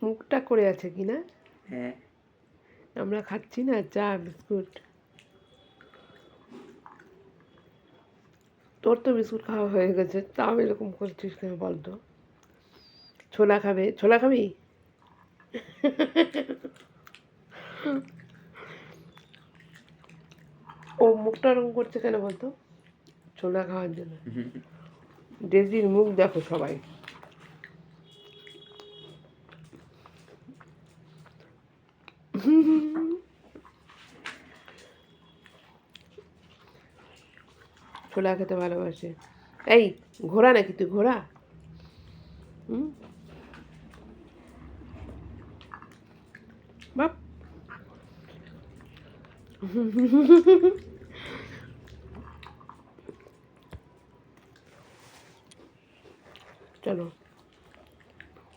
মুখটা করে আছে কি না? হ্যাঁ, আমরা খাচ্ছি না চা বিস্কুট। তোর তো বিস্কুট খাওয়া হয়ে গেছে, তাও এরকম করছিস কেন বলতো? ছোলা খাবে, ছোলা খাবি? ও মুখটা ওরকম করছে কেন বলতো? ছোলা খাওয়ার জন্য। ডেজির মুখ দেখো সবাই। ছোলা খেতে ভালোবাসে। এই ঘোড়া নাকি তুই, ঘোড়া? হুম, বাপ। চলো।